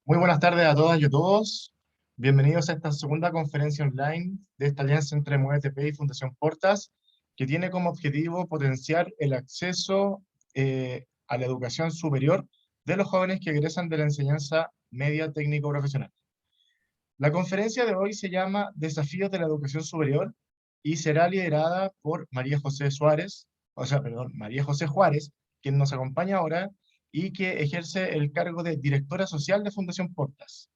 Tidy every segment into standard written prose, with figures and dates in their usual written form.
Muy buenas tardes a todas y a todos. Bienvenidos a esta segunda conferencia online de esta alianza entre MUETP y Fundación Portas, que tiene como objetivo potenciar el acceso a la educación superior de los jóvenes que egresan de la enseñanza media técnico-profesional. La conferencia de hoy se llama Desafíos de la Educación Superior y será liderada por María José Juárez, quien nos acompaña ahora y que ejerce el cargo de directora social de Fundación Portas.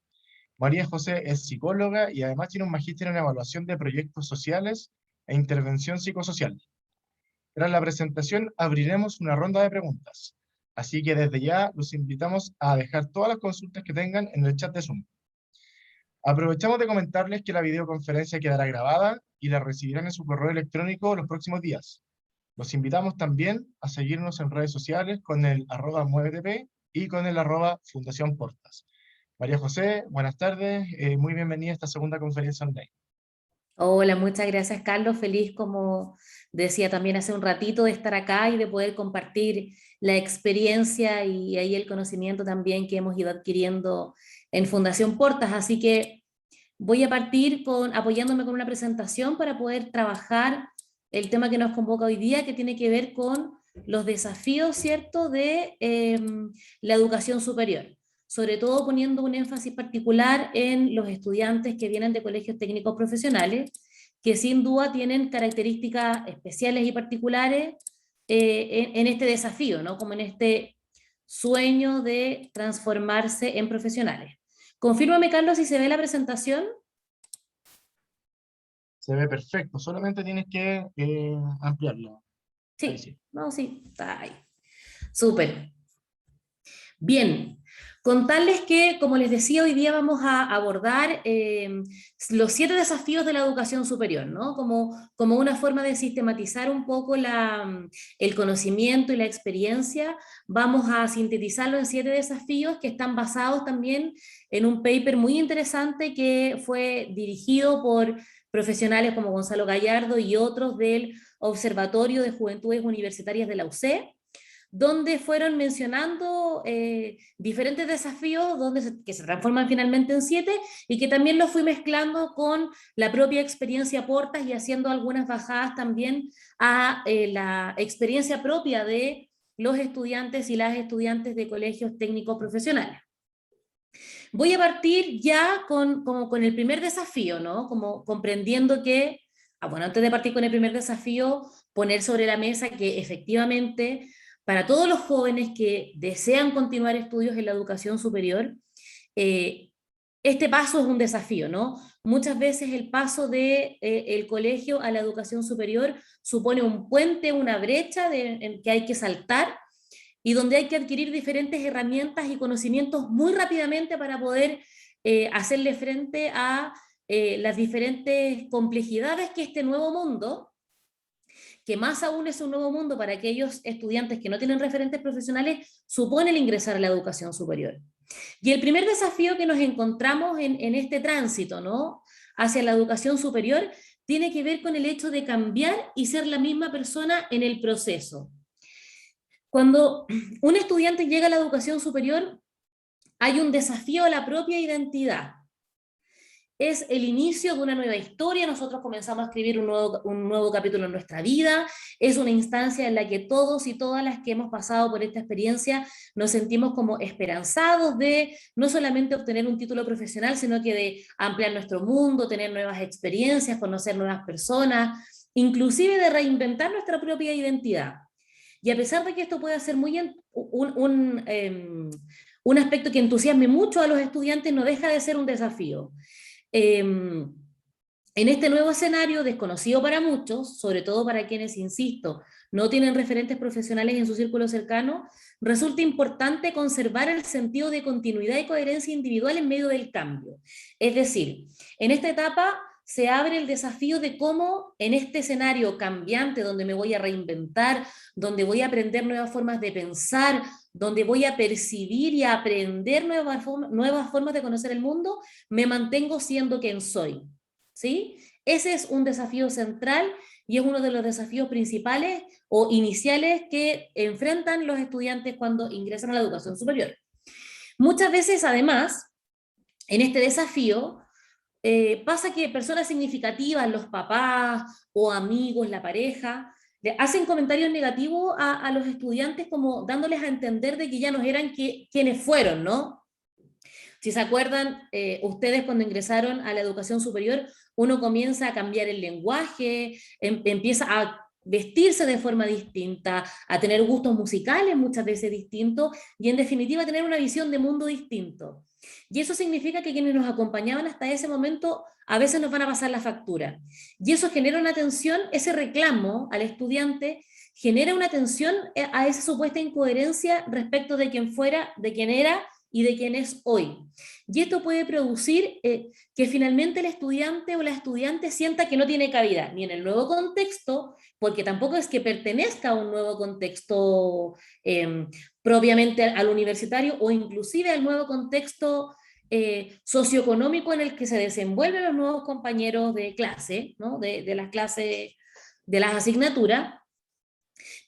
María José es psicóloga y además tiene un magíster en evaluación de proyectos sociales e intervención psicosocial. Tras la presentación abriremos una ronda de preguntas, así que desde ya los invitamos a dejar todas las consultas que tengan en el chat de Zoom. Aprovechamos de comentarles que la videoconferencia quedará grabada y la recibirán en su correo electrónico los próximos días. Los invitamos también a seguirnos en redes sociales con el @muevetp y con el @Fundación Portas. María José, buenas tardes, muy bienvenida a esta segunda conferencia online. Hola, muchas gracias, Carlos. Feliz, como decía también hace un ratito, de estar acá y de poder compartir la experiencia y ahí el conocimiento también que hemos ido adquiriendo en Fundación Portas. Así que voy a partir apoyándome con una presentación para poder trabajar el tema que nos convoca hoy día, que tiene que ver con los desafíos, ¿cierto?, de la educación superior, sobre todo poniendo un énfasis particular en los estudiantes que vienen de colegios técnicos profesionales, que sin duda tienen características especiales y particulares en este desafío, ¿no?, como en este sueño de transformarse en profesionales. Confírmame, Carlos, si se ve la presentación. Se ve perfecto, solamente tienes que ampliarlo. Ahí Sí, sí. no, sí, está ahí. Súper. Bien, contarles que, como les decía, hoy día vamos a abordar los 7 desafíos de la educación superior, ¿no? Como una forma de sistematizar un poco el conocimiento y la experiencia. Vamos a sintetizarlo en 7 desafíos que están basados también en un paper muy interesante que fue dirigido por profesionales como Gonzalo Gallardo y otros del Observatorio de Juventudes Universitarias de la UC, donde fueron mencionando diferentes desafíos que se transforman finalmente en 7 y que también los fui mezclando con la propia experiencia Portas y haciendo algunas bajadas también a la experiencia propia de los estudiantes y las estudiantes de colegios técnicos profesionales. Voy a partir ya con el primer desafío, ¿no? Como comprendiendo que, bueno, antes de partir con el primer desafío, poner sobre la mesa que efectivamente para todos los jóvenes que desean continuar estudios en la educación superior, eh, este paso es un desafío, ¿no? Muchas veces el paso de el colegio a la educación superior supone un puente, una brecha en que hay que saltar y donde hay que adquirir diferentes herramientas y conocimientos muy rápidamente para poder hacerle frente a las diferentes complejidades que este nuevo mundo, que más aún es un nuevo mundo para aquellos estudiantes que no tienen referentes profesionales, supone el ingresar a la educación superior. Y el primer desafío que nos encontramos en este tránsito, ¿no?, hacia la educación superior, tiene que ver con el hecho de cambiar y ser la misma persona en el proceso. Cuando un estudiante llega a la educación superior, hay un desafío a la propia identidad. Es el inicio de una nueva historia, nosotros comenzamos a escribir un nuevo capítulo en nuestra vida, es una instancia en la que todos y todas las que hemos pasado por esta experiencia nos sentimos como esperanzados de no solamente obtener un título profesional, sino que de ampliar nuestro mundo, tener nuevas experiencias, conocer nuevas personas, inclusive de reinventar nuestra propia identidad. Y a pesar de que esto puede ser un aspecto que entusiasme mucho a los estudiantes, no deja de ser un desafío. En este nuevo escenario, desconocido para muchos, sobre todo para quienes, insisto, no tienen referentes profesionales en su círculo cercano, resulta importante conservar el sentido de continuidad y coherencia individual en medio del cambio. Es decir, en esta etapa se abre el desafío de cómo en este escenario cambiante, donde me voy a reinventar, donde voy a aprender nuevas formas de pensar, donde voy a percibir y a aprender nuevas formas de conocer el mundo, me mantengo siendo quien soy, ¿sí? Ese es un desafío central y es uno de los desafíos principales o iniciales que enfrentan los estudiantes cuando ingresan a la educación superior. Muchas veces, además, en este desafío, pasa que personas significativas, los papás o amigos, la pareja, le hacen comentarios negativos a los estudiantes como dándoles a entender de que ya no eran quienes fueron, ¿no? Si se acuerdan, ustedes cuando ingresaron a la educación superior, uno comienza a cambiar el lenguaje, empieza a vestirse de forma distinta, a tener gustos musicales muchas veces distintos y en definitiva tener una visión de mundo distinto. Y eso significa que quienes nos acompañaban hasta ese momento a veces nos van a pasar la factura. Y eso genera una tensión, ese reclamo al estudiante genera una tensión a esa supuesta incoherencia respecto de quién fuera, de quién era y de quién es hoy. Y esto puede producir que finalmente el estudiante o la estudiante sienta que no tiene cabida ni en el nuevo contexto, porque tampoco es que pertenezca a un nuevo contexto propiamente al universitario o inclusive al nuevo contexto socioeconómico en el que se desenvuelven los nuevos compañeros de clase, ¿no? de las clases, de las asignaturas,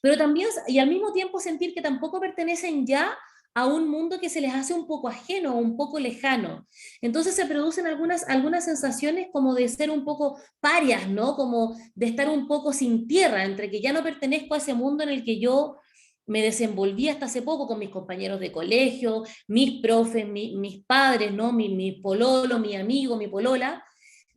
pero también, y al mismo tiempo sentir que tampoco pertenecen ya a un mundo que se les hace un poco ajeno o un poco lejano. Entonces se producen algunas sensaciones como de ser un poco parias, ¿no? Como de estar un poco sin tierra, entre que ya no pertenezco a ese mundo en el que yo me desenvolví hasta hace poco con mis compañeros de colegio, mis profes, mis padres, ¿no? Mi pololo, mi amigo, mi polola,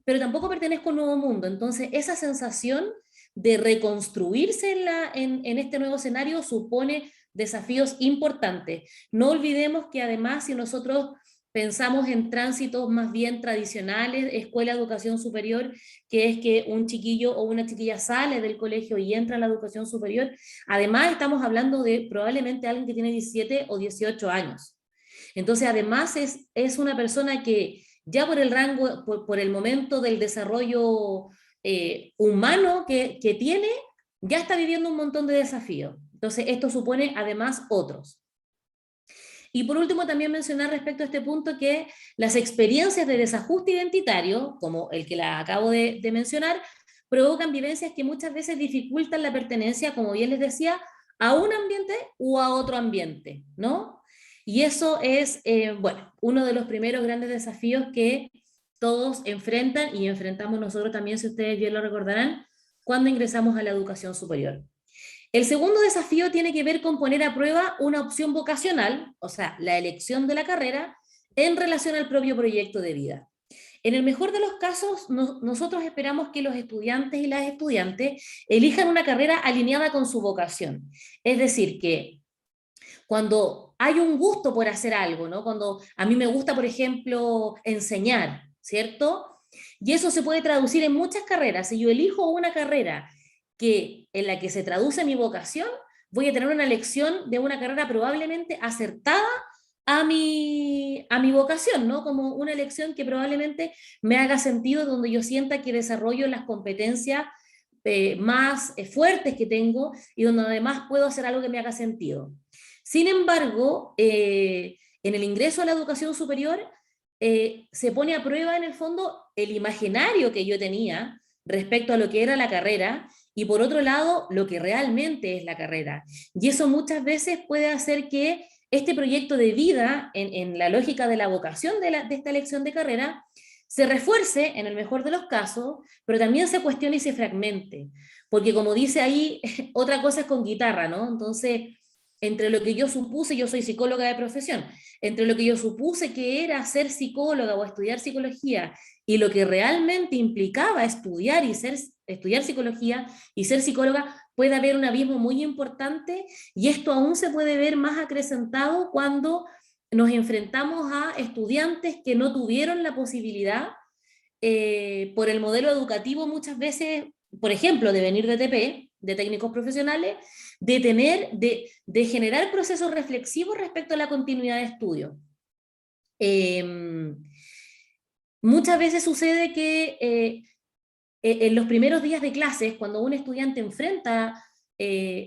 pero tampoco pertenezco a un nuevo mundo. Entonces, esa sensación de reconstruirse en este nuevo escenario supone desafíos importantes. No olvidemos que además, si nosotros pensamos en tránsitos más bien tradicionales, escuela, educación superior, que es que un chiquillo o una chiquilla sale del colegio y entra a la educación superior, además estamos hablando de probablemente alguien que tiene 17 o 18 años. Entonces, además es una persona que ya por el rango, por el momento del desarrollo humano que tiene, ya está viviendo un montón de desafíos. Entonces, esto supone además otros. Y por último, también mencionar respecto a este punto que las experiencias de desajuste identitario, como el que la acabo de mencionar, provocan vivencias que muchas veces dificultan la pertenencia, como bien les decía, a un ambiente u a otro ambiente, ¿no? Y eso es, bueno, uno de los primeros grandes desafíos que todos enfrentan y enfrentamos nosotros también, si ustedes bien lo recordarán, cuando ingresamos a la educación superior. El segundo desafío tiene que ver con poner a prueba una opción vocacional, o sea, la elección de la carrera, en relación al propio proyecto de vida. En el mejor de los casos, nosotros esperamos que los estudiantes y las estudiantes elijan una carrera alineada con su vocación. Es decir, que cuando hay un gusto por hacer algo, ¿no? Cuando a mí me gusta, por ejemplo, enseñar, ¿cierto? Y eso se puede traducir en muchas carreras. Si yo elijo una carrera en la que se traduce mi vocación, voy a tener una elección de una carrera probablemente acertada a mi vocación, ¿no? Como una elección que probablemente me haga sentido, donde yo sienta que desarrollo las competencias más fuertes que tengo y donde además puedo hacer algo que me haga sentido. Sin embargo, en el ingreso a la educación superior se pone a prueba en el fondo el imaginario que yo tenía respecto a lo que era la carrera y por otro lado lo que realmente es la carrera. Y eso muchas veces puede hacer que este proyecto de vida, en la lógica de la vocación de esta elección de carrera, se refuerce en el mejor de los casos, pero también se cuestione y se fragmente. Porque como dice ahí, otra cosa es con guitarra, ¿no? Entonces, entre lo que yo supuse, yo soy psicóloga de profesión, entre lo que yo supuse que era ser psicóloga o estudiar psicología y lo que realmente implicaba estudiar psicología y ser psicóloga, puede haber un abismo muy importante y esto aún se puede ver más acrecentado cuando nos enfrentamos a estudiantes que no tuvieron la posibilidad por el modelo educativo muchas veces, por ejemplo, de venir de TP, de técnicos profesionales, de generar procesos reflexivos respecto a la continuidad de estudio. Muchas veces sucede que en los primeros días de clases, cuando un estudiante enfrenta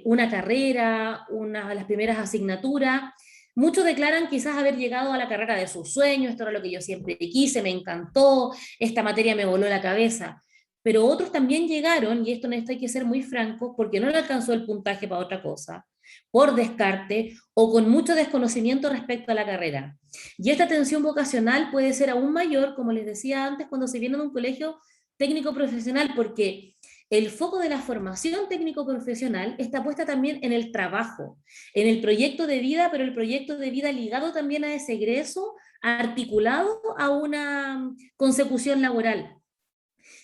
una carrera, las primeras asignaturas, muchos declaran quizás haber llegado a la carrera de sus sueños, esto era lo que yo siempre quise, me encantó, esta materia me voló la cabeza. Pero otros también llegaron, y esto hay que ser muy franco, porque no le alcanzó el puntaje para otra cosa, por descarte o con mucho desconocimiento respecto a la carrera. Y esta tensión vocacional puede ser aún mayor, como les decía antes, cuando se viene de un colegio técnico profesional, porque el foco de la formación técnico profesional está puesta también en el trabajo, en el proyecto de vida, pero el proyecto de vida ligado también a ese egreso, articulado a una consecución laboral.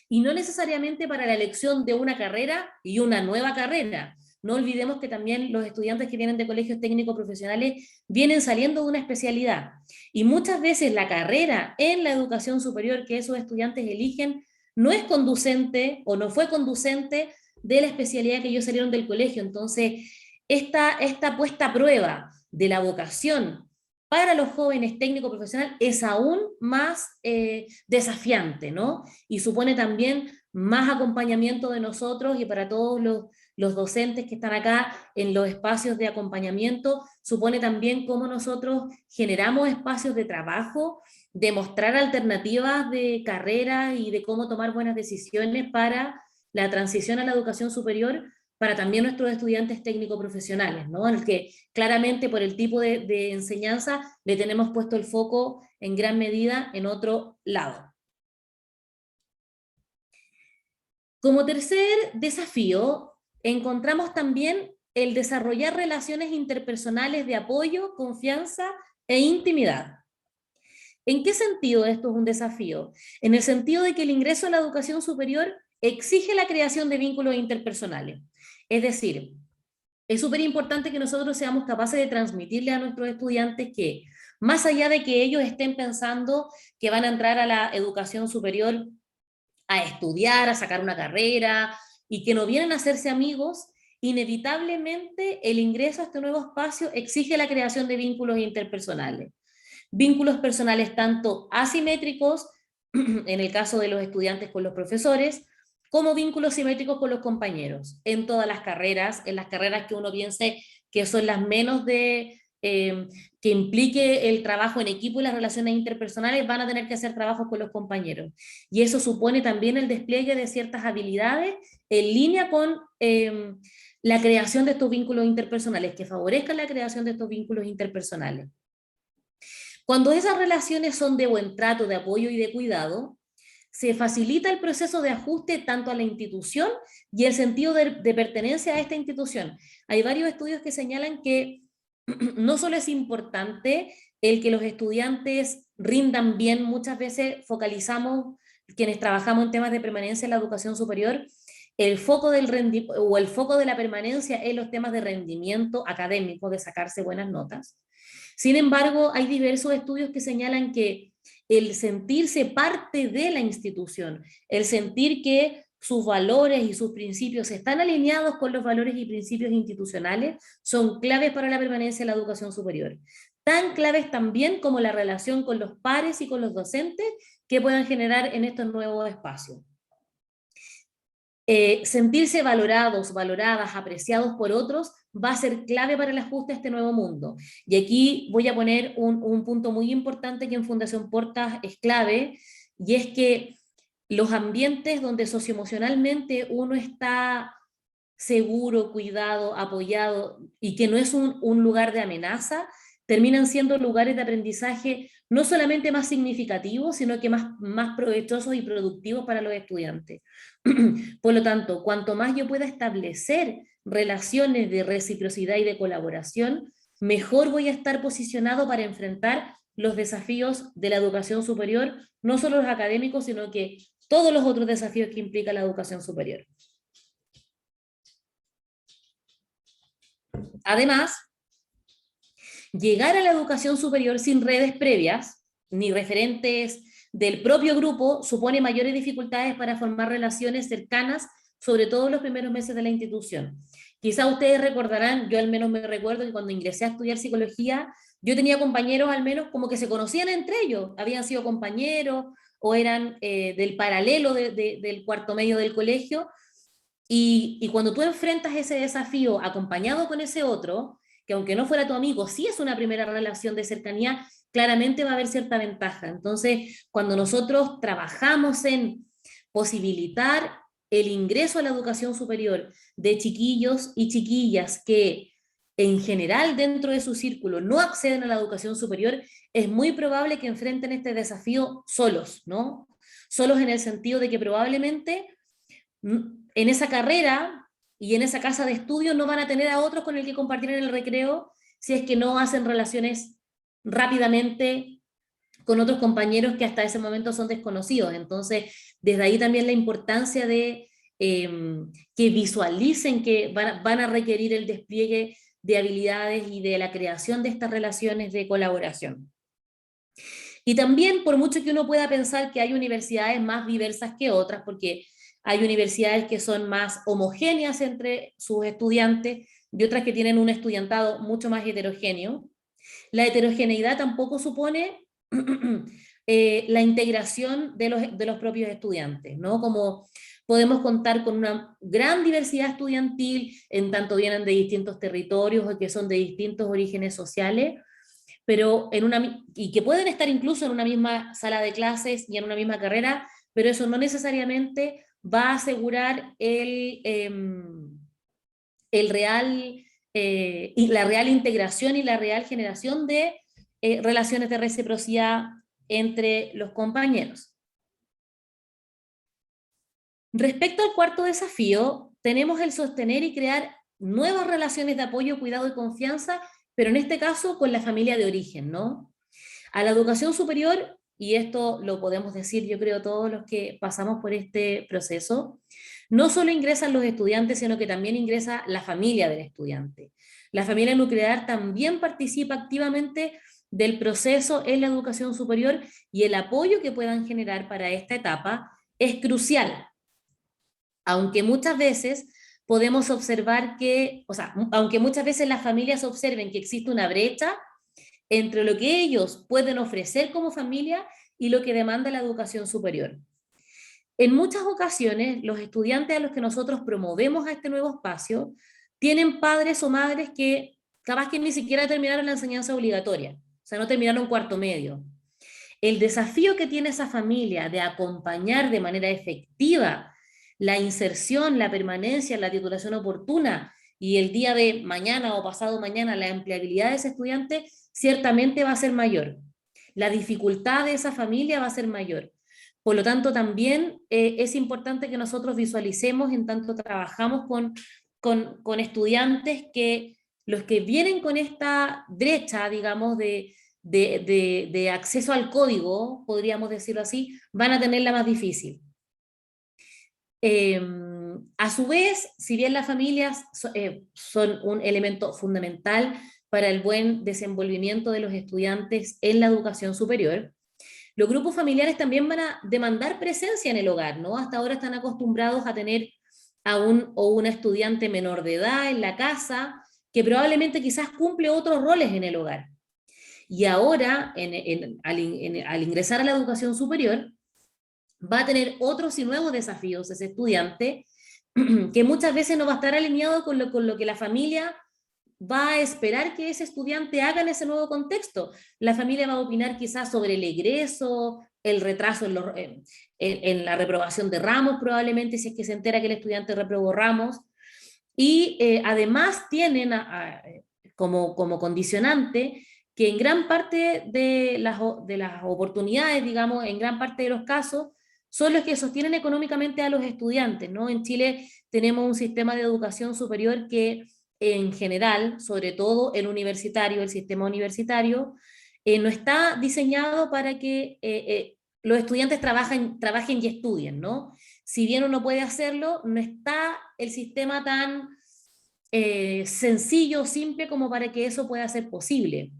Y no necesariamente para la elección de una carrera y una nueva carrera. No olvidemos que también los estudiantes que vienen de colegios técnicos profesionales vienen saliendo de una especialidad. Y muchas veces la carrera en la educación superior que esos estudiantes eligen no es conducente o no fue conducente de la especialidad que ellos salieron del colegio. Entonces, esta puesta a prueba de la vocación para los jóvenes técnico profesional es aún más desafiante, ¿no? Y supone también más acompañamiento de nosotros y para todos los docentes que están acá en los espacios de acompañamiento, supone también cómo nosotros generamos espacios de trabajo, de mostrar alternativas de carrera y de cómo tomar buenas decisiones para la transición a la educación superior para también nuestros estudiantes técnico-profesionales, ¿no? En el que claramente por el tipo de enseñanza le tenemos puesto el foco en gran medida en otro lado. Como tercer desafío, encontramos también el desarrollar relaciones interpersonales de apoyo, confianza e intimidad. ¿En qué sentido esto es un desafío? En el sentido de que el ingreso a la educación superior exige la creación de vínculos interpersonales. Es decir, es súper importante que nosotros seamos capaces de transmitirle a nuestros estudiantes que, más allá de que ellos estén pensando que van a entrar a la educación superior a estudiar, a sacar una carrera, y que no vienen a hacerse amigos, inevitablemente el ingreso a este nuevo espacio exige la creación de vínculos interpersonales. Vínculos personales tanto asimétricos, en el caso de los estudiantes con los profesores, como vínculos simétricos con los compañeros, en todas las carreras, en las carreras que uno piense que son las menos que implique el trabajo en equipo y las relaciones interpersonales, van a tener que hacer trabajos con los compañeros. Y eso supone también el despliegue de ciertas habilidades en línea con la creación de estos vínculos interpersonales, que favorezcan la creación de estos vínculos interpersonales. Cuando esas relaciones son de buen trato, de apoyo y de cuidado, se facilita el proceso de ajuste tanto a la institución y el sentido de pertenencia a esta institución. Hay varios estudios que señalan que no solo es importante el que los estudiantes rindan bien, muchas veces focalizamos, quienes trabajamos en temas de permanencia en la educación superior, el foco el foco de la permanencia en los temas de rendimiento académico, de sacarse buenas notas. Sin embargo, hay diversos estudios que señalan que el sentirse parte de la institución, el sentir que sus valores y sus principios están alineados con los valores y principios institucionales, son claves para la permanencia en la educación superior. Tan claves también como la relación con los pares y con los docentes que puedan generar en estos nuevos espacios. Sentirse valorados, valoradas, apreciados por otros va a ser clave para el ajuste a este nuevo mundo. Y aquí voy a poner un punto muy importante que en Fundación Portas es clave, y es que los ambientes donde socioemocionalmente uno está seguro, cuidado, apoyado, y que no es un lugar de amenaza, terminan siendo lugares de aprendizaje no solamente más significativos, sino que más provechosos y productivos para los estudiantes. Por lo tanto, cuanto más yo pueda establecer relaciones de reciprocidad y de colaboración, mejor voy a estar posicionado para enfrentar los desafíos de la educación superior, no solo los académicos, sino que todos los otros desafíos que implica la educación superior. Además, llegar a la educación superior sin redes previas, ni referentes del propio grupo, supone mayores dificultades para formar relaciones cercanas, sobre todo en los primeros meses de la institución. Quizá ustedes recordarán, yo al menos me recuerdo que cuando ingresé a estudiar psicología, yo tenía compañeros al menos como que se conocían entre ellos, habían sido compañeros o eran del paralelo del cuarto medio del colegio, y cuando tú enfrentas ese desafío acompañado con ese otro, que aunque no fuera tu amigo, sí es una primera relación de cercanía, claramente va a haber cierta ventaja. Entonces, cuando nosotros trabajamos en posibilitar el ingreso a la educación superior de chiquillos y chiquillas que en general dentro de su círculo no acceden a la educación superior, es muy probable que enfrenten este desafío solos, ¿no? Solos en el sentido de que probablemente en esa carrera y en esa casa de estudio no van a tener a otros con el que compartir en el recreo si es que no hacen relaciones rápidamente con otros compañeros que hasta ese momento son desconocidos. Entonces, desde ahí también la importancia de que visualicen que van a requerir el despliegue de habilidades y de la creación de estas relaciones de colaboración. Y también, por mucho que uno pueda pensar que hay universidades más diversas que otras, porque hay universidades que son más homogéneas entre sus estudiantes y otras que tienen un estudiantado mucho más heterogéneo, la heterogeneidad tampoco supone la integración de los propios estudiantes, ¿no? Como podemos contar con una gran diversidad estudiantil, en tanto vienen de distintos territorios o que son de distintos orígenes sociales, pero y que pueden estar incluso en una misma sala de clases y en una misma carrera, pero eso no necesariamente va a asegurar el real, y la real integración y la real generación de relaciones de reciprocidad entre los compañeros. Respecto al cuarto desafío, tenemos el sostener y crear nuevas relaciones de apoyo, cuidado y confianza, pero en este caso con la familia de origen, ¿no? A la educación superior, y esto lo podemos decir yo creo todos los que pasamos por este proceso, no solo ingresan los estudiantes, sino que también ingresa la familia del estudiante. La familia nuclear también participa activamente del proceso en la educación superior y el apoyo que puedan generar para esta etapa es crucial, aunque muchas veces podemos observar que, o sea, aunque muchas veces las familias observen que existe una brecha entre lo que ellos pueden ofrecer como familia y lo que demanda la educación superior. En muchas ocasiones, los estudiantes a los que nosotros promovemos a este nuevo espacio tienen padres o madres que capaz que ni siquiera terminaron la enseñanza obligatoria, o sea, no terminaron cuarto medio. El desafío que tiene esa familia de acompañar de manera efectiva la inserción, la permanencia, la titulación oportuna y el día de mañana o pasado mañana la empleabilidad de ese estudiante ciertamente va a ser mayor. La dificultad de esa familia va a ser mayor. Por lo tanto, también es importante que nosotros visualicemos en tanto trabajamos con estudiantes que los que vienen con esta brecha, digamos, de acceso al código, podríamos decirlo así, van a tenerla más difícil. A su vez, si bien las familias son un elemento fundamental para el buen desenvolvimiento de los estudiantes en la educación superior, los grupos familiares también van a demandar presencia en el hogar, ¿no? Hasta ahora están acostumbrados a tener a un o una estudiante menor de edad en la casa, que probablemente quizás cumple otros roles en el hogar. Y ahora, al ingresar a la educación superior, va a tener otros y nuevos desafíos ese estudiante, que muchas veces no va a estar alineado con lo que la familia va a esperar que ese estudiante haga en ese nuevo contexto. La familia va a opinar quizás sobre el egreso, el retraso en la reprobación de ramos, probablemente, si es que se entera que el estudiante reprobó ramos. Y además tienen como condicionante que en gran parte de las oportunidades, digamos, en gran parte de los casos, son los que sostienen económicamente a los estudiantes, ¿no? En Chile tenemos un sistema de educación superior que en general, sobre todo el universitario, el sistema universitario, no está diseñado para que los estudiantes trabajen y estudien, ¿no? Si bien uno puede hacerlo, no está el sistema tan sencillo, simple como para que eso pueda ser posible.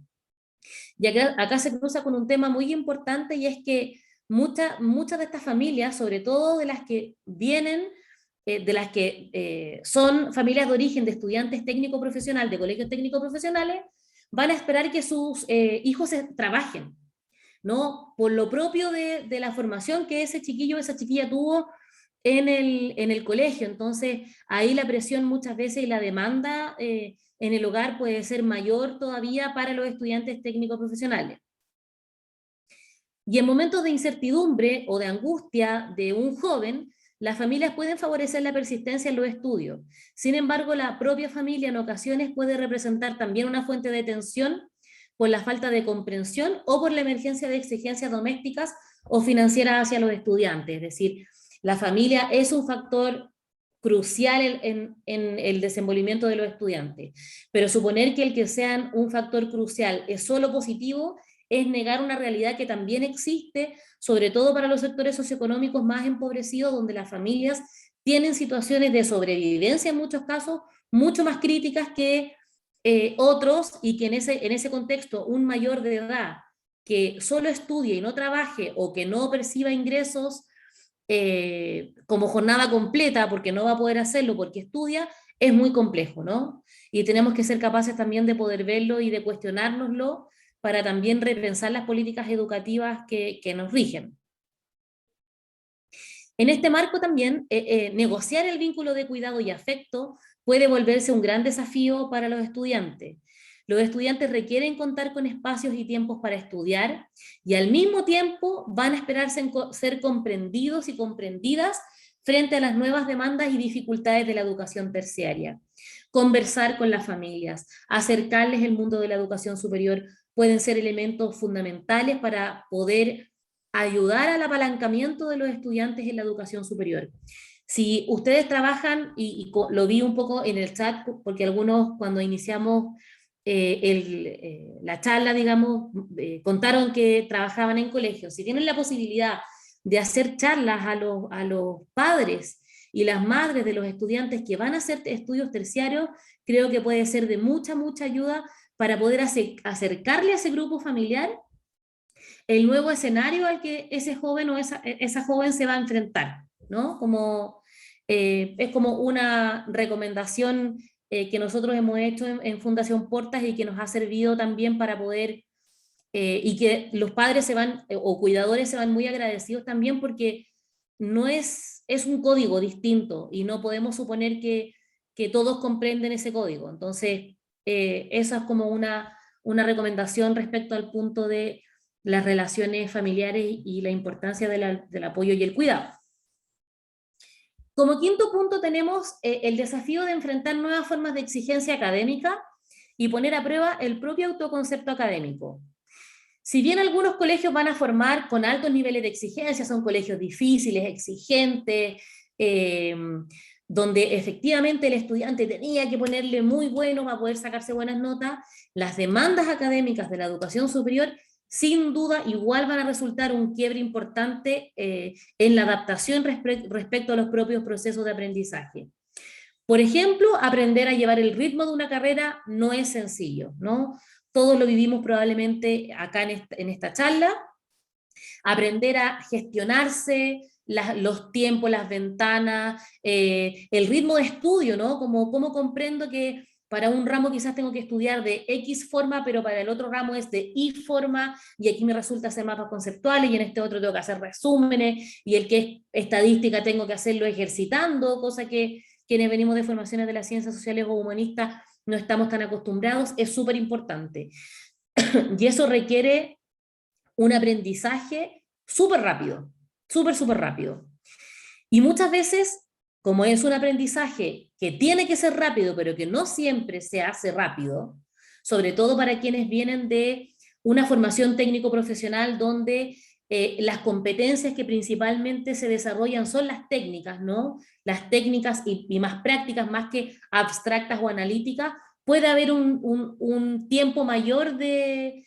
Y acá se cruza con un tema muy importante y es que muchas de estas familias, sobre todo de las que vienen, de las que son familias de origen de estudiantes técnico-profesional, de colegios técnico-profesionales, van a esperar que sus hijos trabajen, ¿no? Por lo propio de la formación que ese chiquillo o esa chiquilla tuvo en el colegio. Entonces, ahí la presión muchas veces y la demanda en el hogar puede ser mayor todavía para los estudiantes técnicos profesionales. Y en momentos de incertidumbre o de angustia de un joven, las familias pueden favorecer la persistencia en los estudios. Sin embargo, la propia familia en ocasiones puede representar también una fuente de tensión por la falta de comprensión o por la emergencia de exigencias domésticas o financieras hacia los estudiantes. Es decir, la familia es un factor crucial en el desenvolvimiento de los estudiantes, pero suponer que el que sean un factor crucial es solo positivo es negar una realidad que también existe, sobre todo para los sectores socioeconómicos más empobrecidos, donde las familias tienen situaciones de sobrevivencia en muchos casos mucho más críticas que otros, y que en ese contexto un mayor de edad que solo estudie y no trabaje o que no perciba ingresos como jornada completa, porque no va a poder hacerlo porque estudia, es muy complejo, ¿no? Y tenemos que ser capaces también de poder verlo y de cuestionárnoslo para también repensar las políticas educativas que nos rigen. En este marco también, negociar el vínculo de cuidado y afecto puede volverse un gran desafío para los estudiantes. Los estudiantes requieren contar con espacios y tiempos para estudiar y al mismo tiempo van a esperarse en ser comprendidos y comprendidas frente a las nuevas demandas y dificultades de la educación terciaria. Conversar con las familias, acercarles el mundo de la educación superior pueden ser elementos fundamentales para poder ayudar al apalancamiento de los estudiantes en la educación superior. Si ustedes trabajan, lo vi un poco en el chat, porque algunos cuando iniciamos la charla, digamos, contaron que trabajaban en colegios. Si tienen la posibilidad de hacer charlas a los padres y las madres de los estudiantes que van a hacer estudios terciarios, creo que puede ser de mucha, mucha ayuda para poder acercarle a ese grupo familiar el nuevo escenario al que ese joven o esa joven se va a enfrentar, ¿no? Es como una recomendación que nosotros hemos hecho en Fundación Portas y que nos ha servido también para poder, y que los padres o cuidadores se van muy agradecidos también, porque no es un código distinto y no podemos suponer que todos comprenden ese código. Entonces, esa es como una recomendación respecto al punto de las relaciones familiares y la importancia del apoyo y el cuidado. Como quinto punto tenemos el desafío de enfrentar nuevas formas de exigencia académica y poner a prueba el propio autoconcepto académico. Si bien algunos colegios van a formar con altos niveles de exigencia, son colegios difíciles, exigentes, donde efectivamente el estudiante tenía que ponerle muy bueno para poder sacarse buenas notas, las demandas académicas de la educación superior sin duda igual van a resultar un quiebre importante en la adaptación respecto a los propios procesos de aprendizaje. Por ejemplo, aprender a llevar el ritmo de una carrera no es sencillo, ¿no? Todos lo vivimos probablemente acá en esta charla. Aprender a gestionarse, los tiempos, las ventanas, el ritmo de estudio, ¿no? Cómo comprendo que para un ramo quizás tengo que estudiar de X forma, pero para el otro ramo es de Y forma, y aquí me resulta hacer mapas conceptuales, y en este otro tengo que hacer resúmenes, y el que es estadística tengo que hacerlo ejercitando, cosa que quienes venimos de formaciones de las ciencias sociales o humanistas no estamos tan acostumbrados, es súper importante. Y eso requiere un aprendizaje súper rápido, súper rápido. Y muchas veces, como es un aprendizaje que tiene que ser rápido, pero que no siempre se hace rápido, sobre todo para quienes vienen de una formación técnico-profesional donde las competencias que principalmente se desarrollan son las técnicas, ¿no? Las técnicas y más prácticas, más que abstractas o analíticas, puede haber un tiempo mayor de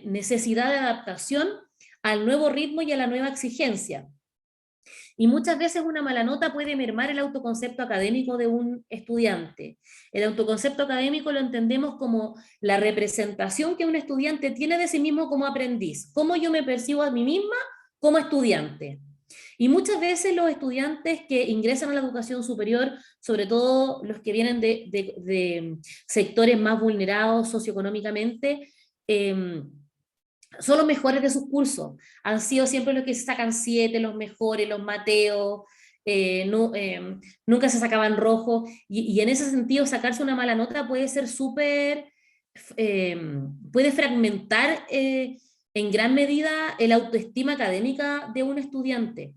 necesidad de adaptación al nuevo ritmo y a la nueva exigencia. Y muchas veces una mala nota puede mermar el autoconcepto académico de un estudiante. El autoconcepto académico lo entendemos como la representación que un estudiante tiene de sí mismo como aprendiz, cómo yo me percibo a mí misma como estudiante. Y muchas veces los estudiantes que ingresan a la educación superior, sobre todo los que vienen de sectores más vulnerados socioeconómicamente, son los mejores de sus cursos, han sido siempre los que se sacan 7, los mejores, los Mateos, nunca se sacaban rojo, y en ese sentido sacarse una mala nota puede ser súper, puede fragmentar en gran medida el autoestima académica de un estudiante.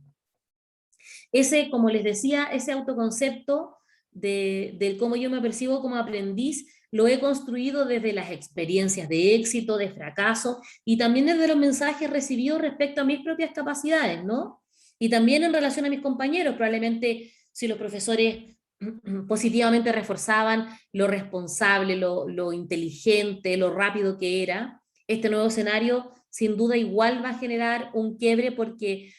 ese, como les decía, ese autoconcepto del cómo yo me percibo como aprendiz, lo he construido desde las experiencias de éxito, de fracaso, y también desde los mensajes recibidos respecto a mis propias capacidades, ¿no? Y también en relación a mis compañeros, probablemente si los profesores positivamente reforzaban lo responsable, lo inteligente, lo rápido que era, este nuevo escenario sin duda igual va a generar un quiebre porque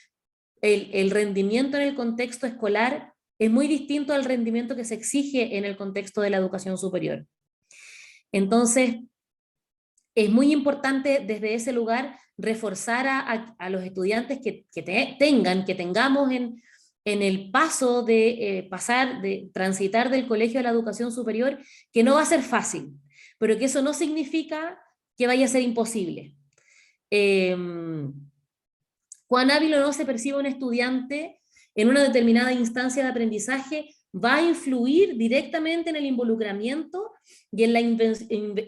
el rendimiento en el contexto escolar es muy distinto al rendimiento que se exige en el contexto de la educación superior. Entonces, es muy importante desde ese lugar reforzar a los estudiantes que tengamos en el paso de pasar, de transitar del colegio a la educación superior, que no va a ser fácil, pero que eso no significa que vaya a ser imposible. Cuán hábil o no se percibe un estudiante en una determinada instancia de aprendizaje va a influir directamente en el involucramiento y en la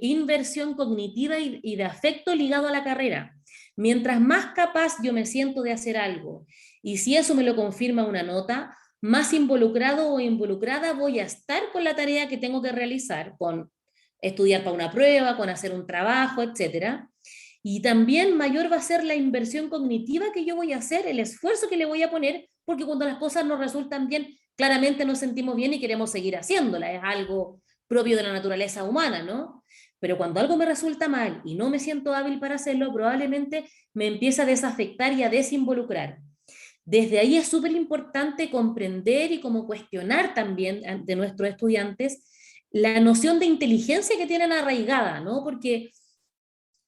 inversión cognitiva y de afecto ligado a la carrera. Mientras más capaz yo me siento de hacer algo, y si eso me lo confirma una nota, más involucrado o involucrada voy a estar con la tarea que tengo que realizar, con estudiar para una prueba, con hacer un trabajo, etcétera. Y también mayor va a ser la inversión cognitiva que yo voy a hacer, el esfuerzo que le voy a poner, porque cuando las cosas nos resultan bien, claramente nos sentimos bien y queremos seguir haciéndola, es algo propio de la naturaleza humana, ¿no? Pero cuando algo me resulta mal y no me siento hábil para hacerlo, probablemente me empieza a desafectar y a desinvolucrar. Desde ahí es súper importante comprender y como cuestionar también de nuestros estudiantes la noción de inteligencia que tienen arraigada, ¿no? Porque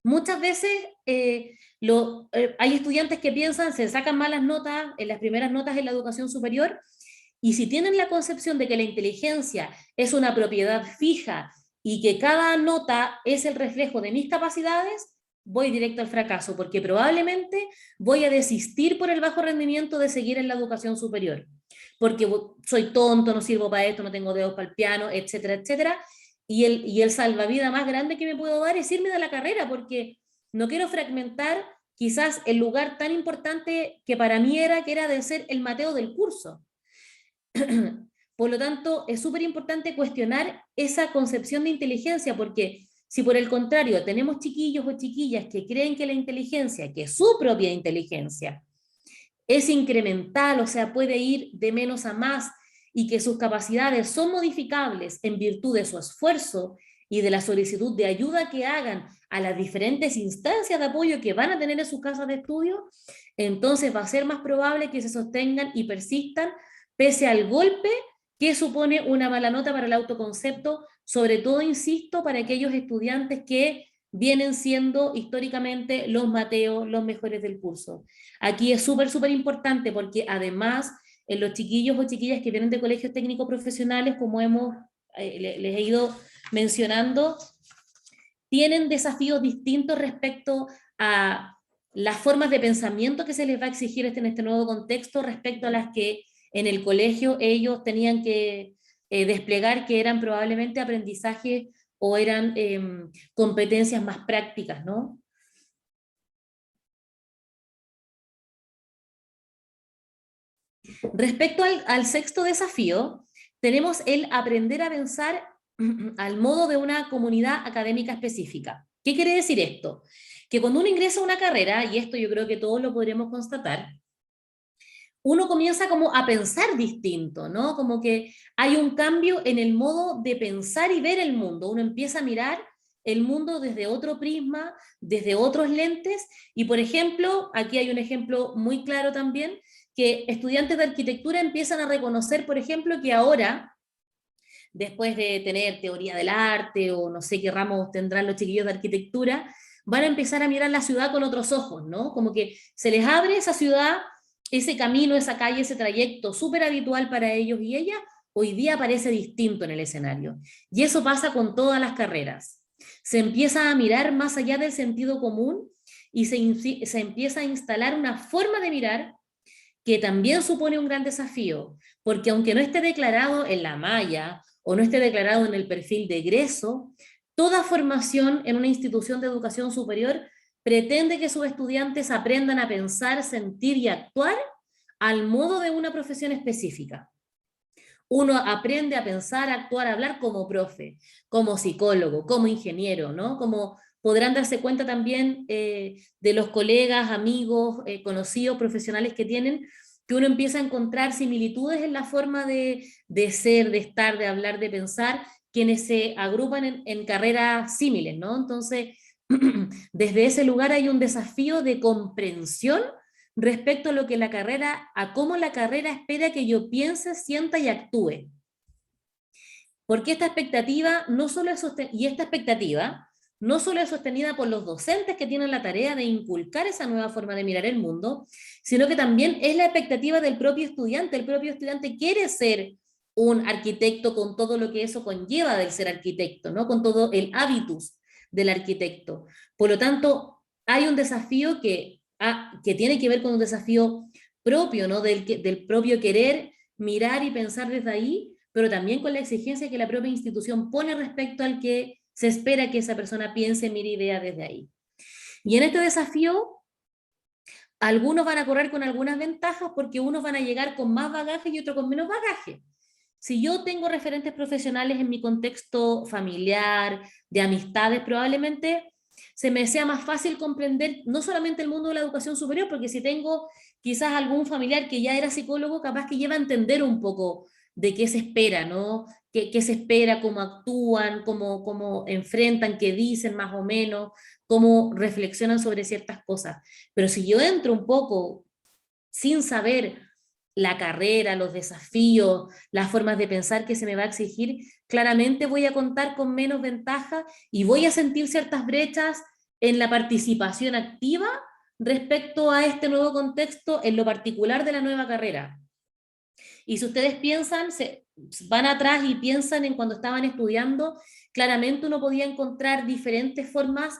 muchas veces hay estudiantes que piensan, se sacan malas notas en las primeras notas en la educación superior, y si tienen la concepción de que la inteligencia es una propiedad fija y que cada nota es el reflejo de mis capacidades, voy directo al fracaso, porque probablemente voy a desistir por el bajo rendimiento de seguir en la educación superior, porque soy tonto, no sirvo para esto, no tengo dedos para el piano, etcétera, etcétera, y el salvavidas más grande que me puedo dar es irme de la carrera, porque no quiero fragmentar quizás el lugar tan importante que para mí era, que era de ser el Mateo del curso. Por lo tanto, es súper importante cuestionar esa concepción de inteligencia, porque si por el contrario tenemos chiquillos o chiquillas que creen que la inteligencia, que su propia inteligencia, es incremental, o sea, puede ir de menos a más, y que sus capacidades son modificables en virtud de su esfuerzo y de la solicitud de ayuda que hagan a las diferentes instancias de apoyo que van a tener en sus casas de estudio, entonces va a ser más probable que se sostengan y persistan pese al golpe que supone una mala nota para el autoconcepto, sobre todo, insisto, para aquellos estudiantes que vienen siendo históricamente los Mateos, los mejores del curso. Aquí es súper, súper importante porque además en los chiquillos o chiquillas que vienen de colegios técnicos profesionales, como les he ido mencionando, tienen desafíos distintos respecto a las formas de pensamiento que se les va a exigir en este nuevo contexto respecto a las que en el colegio ellos tenían que desplegar, que eran probablemente aprendizajes o eran competencias más prácticas, ¿no? Respecto al sexto desafío, tenemos el aprender a pensar al modo de una comunidad académica específica. ¿Qué quiere decir esto? Que cuando uno ingresa a una carrera, y esto yo creo que todos lo podremos constatar, uno comienza como a pensar distinto, ¿no? Como que hay un cambio en el modo de pensar y ver el mundo. Uno empieza a mirar el mundo desde otro prisma, desde otros lentes, y por ejemplo, aquí hay un ejemplo muy claro también, que estudiantes de arquitectura empiezan a reconocer, por ejemplo, que ahora, después de tener teoría del arte o no sé qué ramos tendrán los chiquillos de arquitectura, van a empezar a mirar la ciudad con otros ojos, ¿no? Como que se les abre esa ciudad, ese camino, esa calle, ese trayecto súper habitual para ellos y ellas, hoy día parece distinto en el escenario. Y eso pasa con todas las carreras. Se empieza a mirar más allá del sentido común y se empieza a instalar una forma de mirar que también supone un gran desafío, porque aunque no esté declarado en la malla o no esté declarado en el perfil de egreso, toda formación en una institución de educación superior pretende que sus estudiantes aprendan a pensar, sentir y actuar al modo de una profesión específica. Uno aprende a pensar, a actuar, a hablar como profe, como psicólogo, como ingeniero, ¿no? Como podrán darse cuenta también de los colegas, amigos, conocidos, profesionales que tienen, que uno empieza a encontrar similitudes en la forma de ser, de estar, de hablar, de pensar, quienes se agrupan en carreras símiles, ¿no? Entonces, desde ese lugar hay un desafío de comprensión respecto a lo que la carrera, a cómo la carrera espera que yo piense, sienta y actúe. Porque esta expectativa no solo es y esta expectativa no solo es sostenida por los docentes que tienen la tarea de inculcar esa nueva forma de mirar el mundo, sino que también es la expectativa del propio estudiante. El propio estudiante quiere ser un arquitecto con todo lo que eso conlleva del ser arquitecto, ¿no? Con todo el hábitus del arquitecto. Por lo tanto, hay un desafío que tiene que ver con un desafío propio, ¿no? Del propio querer mirar y pensar desde ahí, pero también con la exigencia que la propia institución pone respecto al que se espera que esa persona piense, mire y vea desde ahí. Y en este desafío, algunos van a correr con algunas ventajas porque unos van a llegar con más bagaje y otros con menos bagaje. Si yo tengo referentes profesionales en mi contexto familiar, de amistades, probablemente se me sea más fácil comprender no solamente el mundo de la educación superior, porque si tengo quizás algún familiar que ya era psicólogo, capaz que lleva a entender un poco de qué se espera, ¿no? ¿Qué se espera, cómo actúan, cómo enfrentan, qué dicen más o menos, cómo reflexionan sobre ciertas cosas. Pero si yo entro un poco sin saber la carrera, los desafíos, las formas de pensar que se me va a exigir, claramente voy a contar con menos ventaja y voy a sentir ciertas brechas en la participación activa respecto a este nuevo contexto, en lo particular de la nueva carrera. Y si ustedes piensan, van atrás y piensan en cuando estaban estudiando, claramente uno podía encontrar diferentes formas,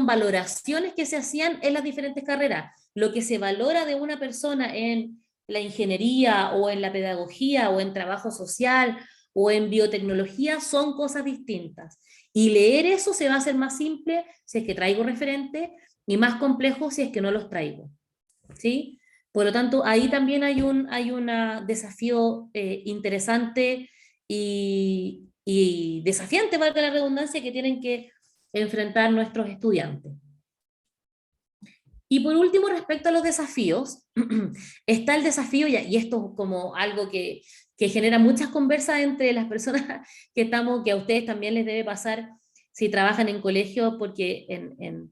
valoraciones que se hacían en las diferentes carreras. Lo que se valora de una persona en la ingeniería o en la pedagogía o en trabajo social o en biotecnología son cosas distintas. Y leer eso se va a hacer más simple si es que traigo referentes y más complejo si es que no los traigo. ¿Sí? Por lo tanto, ahí también hay un desafío interesante y desafiante, valga la redundancia, que tienen que enfrentar nuestros estudiantes. Y por último, respecto a los desafíos, está el desafío, y esto como algo que genera muchas conversas entre las personas que a ustedes también les debe pasar si trabajan en colegio, porque en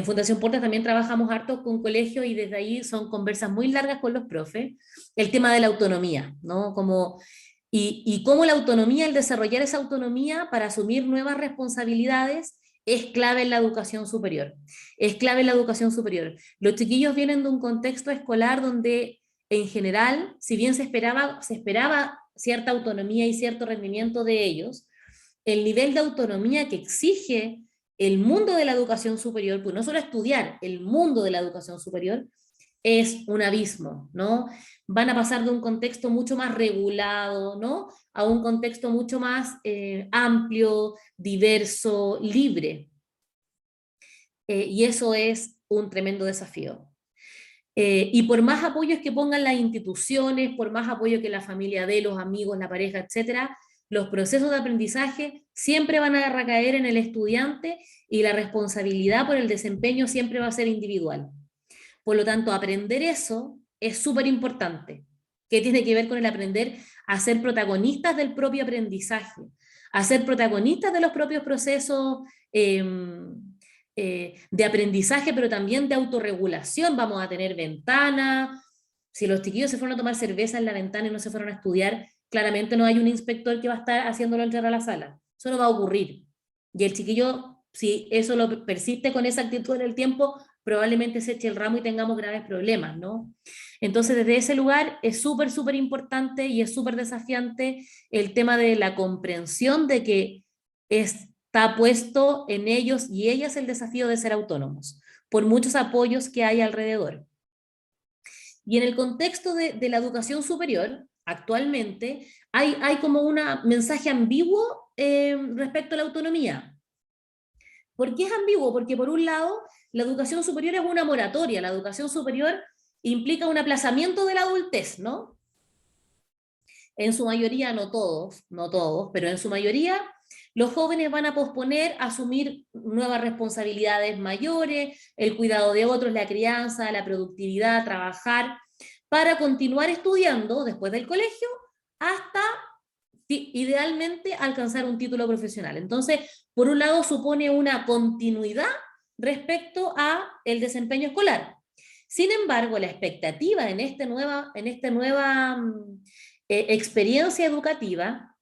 Fundación Portas también trabajamos harto con colegios y desde ahí son conversas muy largas con los profes, el tema de la autonomía, ¿no? Y cómo la autonomía, el desarrollar esa autonomía para asumir nuevas responsabilidades es clave en la educación superior. Es clave en la educación superior. Los chiquillos vienen de un contexto escolar donde en general, si bien se esperaba cierta autonomía y cierto rendimiento de ellos, el nivel de autonomía que exige el mundo de la educación superior, pues no solo estudiar, el mundo de la educación superior, es un abismo, ¿no? Van a pasar de un contexto mucho más regulado, ¿no? A un contexto mucho más amplio, diverso, libre. Y eso es un tremendo desafío. Y por más apoyos que pongan las instituciones, por más apoyo que la familia dé, los amigos, la pareja, etcétera, los procesos de aprendizaje siempre van a recaer en el estudiante y la responsabilidad por el desempeño siempre va a ser individual. Por lo tanto, aprender eso es súper importante, que tiene que ver con el aprender a ser protagonistas del propio aprendizaje, a ser protagonistas de los propios procesos de aprendizaje, pero también de autorregulación. Vamos a tener ventanas. Si los chiquillos se fueron a tomar cerveza en la ventana y no se fueron a estudiar, claramente no hay un inspector que va a estar haciéndolo entrar a la sala. Eso no va a ocurrir. Y el chiquillo, si eso lo persiste con esa actitud en el tiempo, probablemente se eche el ramo y tengamos graves problemas, ¿no? Entonces, desde ese lugar es súper, súper importante y es súper desafiante el tema de la comprensión de que está puesto en ellos y ellas el desafío de ser autónomos, por muchos apoyos que hay alrededor. Y en el contexto de la educación superior, actualmente, hay como un mensaje ambiguo respecto a la autonomía. ¿Por qué es ambiguo? Porque por un lado, la educación superior es una moratoria, la educación superior implica un aplazamiento de la adultez, ¿no? En su mayoría, no todos, no todos, pero en su mayoría, los jóvenes van a posponer asumir nuevas responsabilidades mayores, el cuidado de otros, la crianza, la productividad, trabajar, para continuar estudiando después del colegio hasta idealmente alcanzar un título profesional. Entonces, por un lado, supone una continuidad respecto a el desempeño escolar. Sin embargo, la expectativa en esta nueva experiencia educativa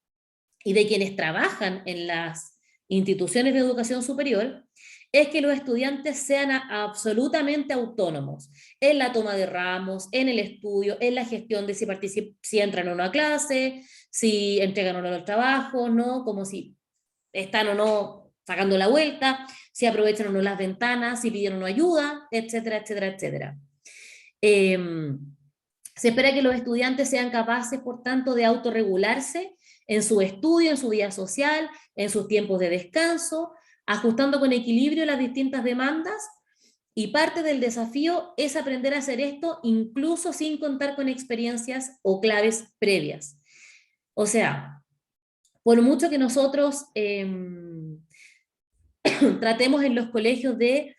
y de quienes trabajan en las instituciones de educación superior es que los estudiantes sean absolutamente autónomos en la toma de ramos, en el estudio, en la gestión de si entran o no a clase, si entregan o no los trabajos, ¿no? Como si están o no sacando la vuelta, si aprovechan o no las ventanas, si pidieron o no ayuda, etcétera, etcétera, etcétera. Se espera que los estudiantes sean capaces, por tanto, de autorregularse en su estudio, en su vida social, en sus tiempos de descanso, ajustando con equilibrio las distintas demandas, y parte del desafío es aprender a hacer esto incluso sin contar con experiencias o claves previas. O sea, por mucho que nosotros tratemos en los colegios de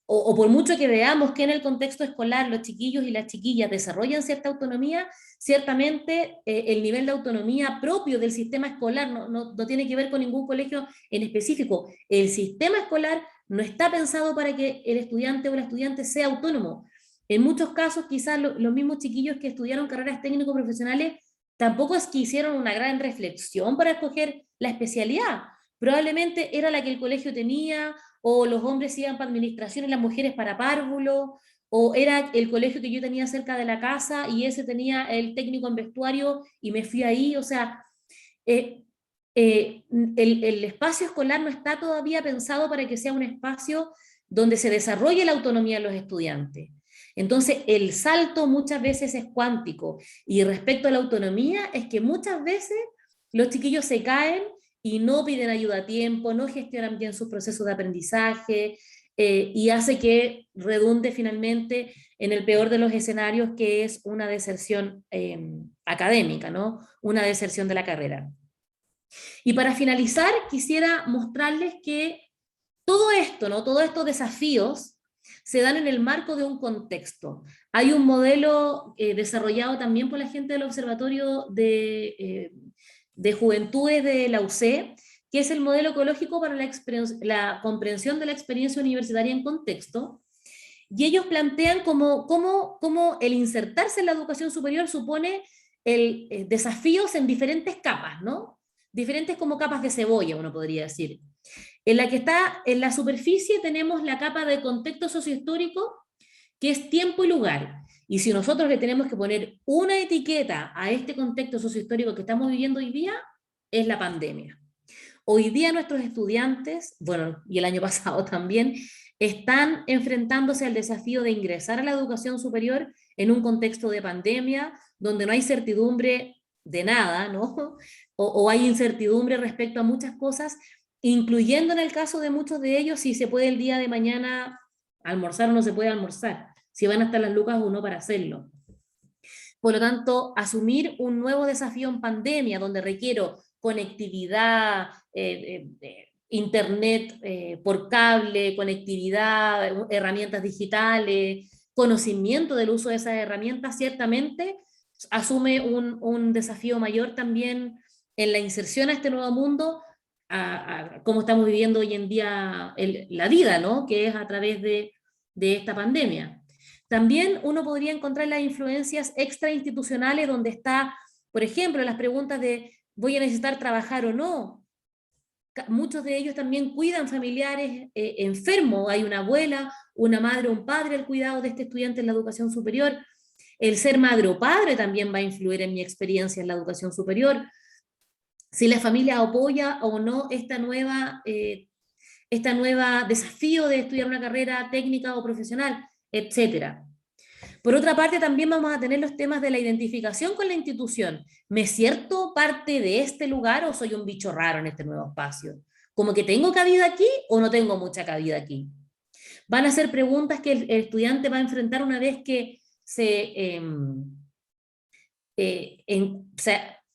o por mucho que veamos que en el contexto escolar los chiquillos y las chiquillas desarrollan cierta autonomía, ciertamente el nivel de autonomía propio del sistema escolar no tiene que ver con ningún colegio en específico. El sistema escolar no está pensado para que el estudiante o la estudiante sea autónomo. En muchos casos, quizás los mismos chiquillos que estudiaron carreras técnico-profesionales tampoco es que hicieron una gran reflexión para escoger la especialidad. Probablemente era la que el colegio tenía, o los hombres iban para administración y las mujeres para párvulo, o era el colegio que yo tenía cerca de la casa y ese tenía el técnico en vestuario y me fui ahí. O sea, el espacio escolar no está todavía pensado para que sea un espacio donde se desarrolle la autonomía de los estudiantes. Entonces, el salto muchas veces es cuántico. Y respecto a la autonomía, es que muchas veces los chiquillos se caen y no piden ayuda a tiempo, no gestionan bien sus procesos de aprendizaje, y hace que redunde finalmente en el peor de los escenarios, que es una deserción académica, ¿no? Una deserción de la carrera. Y para finalizar, quisiera mostrarles que todo esto, ¿no? Todos estos desafíos se dan en el marco de un contexto. Hay un modelo desarrollado también por la gente del Observatorio de Juventudes de la UC, que es el modelo ecológico para la comprensión de la experiencia universitaria en contexto, y ellos plantean cómo el insertarse en la educación superior supone desafíos en diferentes capas, ¿no? Diferentes como capas de cebolla, uno podría decir. En la que está, en la superficie tenemos la capa de contexto sociohistórico, que es tiempo y lugar. Y si nosotros le tenemos que poner una etiqueta a este contexto sociohistórico que estamos viviendo hoy día, es la pandemia. Hoy día nuestros estudiantes, bueno, y el año pasado también, están enfrentándose al desafío de ingresar a la educación superior en un contexto de pandemia, donde no hay certidumbre de nada, ¿no? O hay incertidumbre respecto a muchas cosas, incluyendo en el caso de muchos de ellos si se puede el día de mañana almorzar o no se puede almorzar, si van a estar las lucas o no para hacerlo. Por lo tanto, asumir un nuevo desafío en pandemia, donde requiero conectividad, internet por cable, conectividad, herramientas digitales, conocimiento del uso de esas herramientas, ciertamente asume un desafío mayor también en la inserción a este nuevo mundo, a cómo estamos viviendo hoy en día la vida, ¿no? Que es a través de esta pandemia. También uno podría encontrar las influencias extrainstitucionales, donde está, por ejemplo, las preguntas de ¿voy a necesitar trabajar o no? Muchos de ellos también cuidan familiares enfermos. Hay una abuela, una madre, un padre al cuidado de este estudiante en la educación superior. El ser madre o padre también va a influir en mi experiencia en la educación superior. Si la familia apoya o no esta nueva desafío de estudiar una carrera técnica o profesional, etcétera. Por otra parte, también vamos a tener los temas de la identificación con la institución. ¿Me siento parte de este lugar o soy un bicho raro en este nuevo espacio? ¿Como que tengo cabida aquí o no tengo mucha cabida aquí? Van a ser preguntas que el estudiante va a enfrentar una vez que se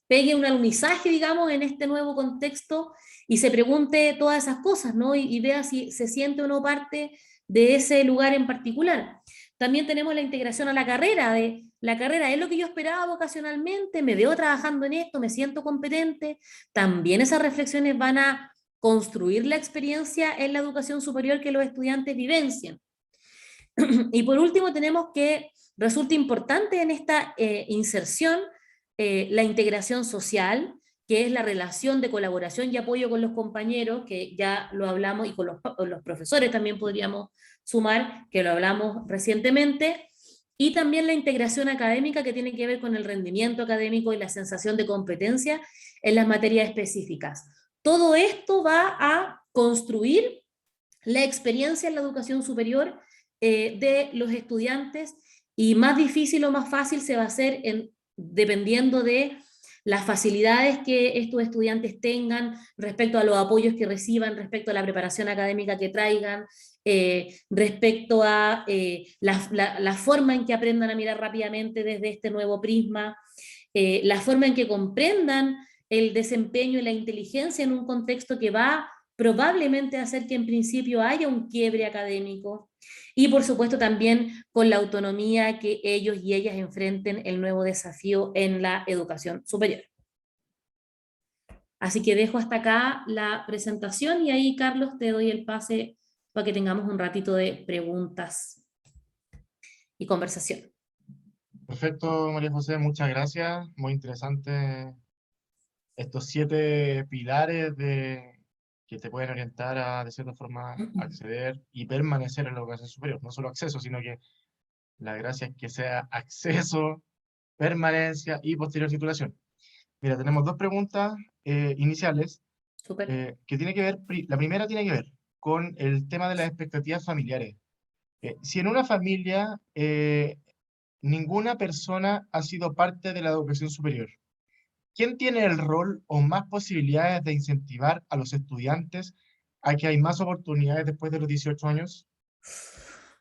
pegue un alunizaje, digamos, en este nuevo contexto y se pregunte todas esas cosas, ¿no? Y vea si se siente o no parte de ese lugar en particular. También tenemos la integración a la carrera, de la carrera es lo que yo esperaba vocacionalmente, me veo trabajando en esto, me siento competente. También esas reflexiones van a construir la experiencia en la educación superior que los estudiantes vivencian. Y por último tenemos que resulta importante en esta inserción la integración social, que es la relación de colaboración y apoyo con los compañeros, que ya lo hablamos, y con los profesores también podríamos sumar, que lo hablamos recientemente, y también la integración académica, que tiene que ver con el rendimiento académico y la sensación de competencia en las materias específicas. Todo esto va a construir la experiencia en la educación superior de los estudiantes, y más difícil o más fácil se va a hacer dependiendo de las facilidades que estos estudiantes tengan respecto a los apoyos que reciban, respecto a la preparación académica que traigan, respecto a la forma en que aprendan a mirar rápidamente desde este nuevo prisma, la forma en que comprendan el desempeño y la inteligencia en un contexto que va probablemente a hacer que en principio haya un quiebre académico, y por supuesto también con la autonomía que ellos y ellas enfrenten el nuevo desafío en la educación superior. Así que dejo hasta acá la presentación y ahí, Carlos, te doy el pase para que tengamos un ratito de preguntas y conversación. Perfecto, María José, muchas gracias. Muy interesante estos 7 pilares que te pueden orientar a, de cierta forma, acceder y permanecer en la educación superior. No solo acceso, sino que la gracia es que sea acceso, permanencia y posterior titulación. Mira, tenemos 2 preguntas iniciales Súper. que tiene que ver, la primera tiene que ver con el tema de las expectativas familiares. Si en una familia ninguna persona ha sido parte de la educación superior, ¿quién tiene el rol o más posibilidades de incentivar a los estudiantes a que hay más oportunidades después de los 18 años?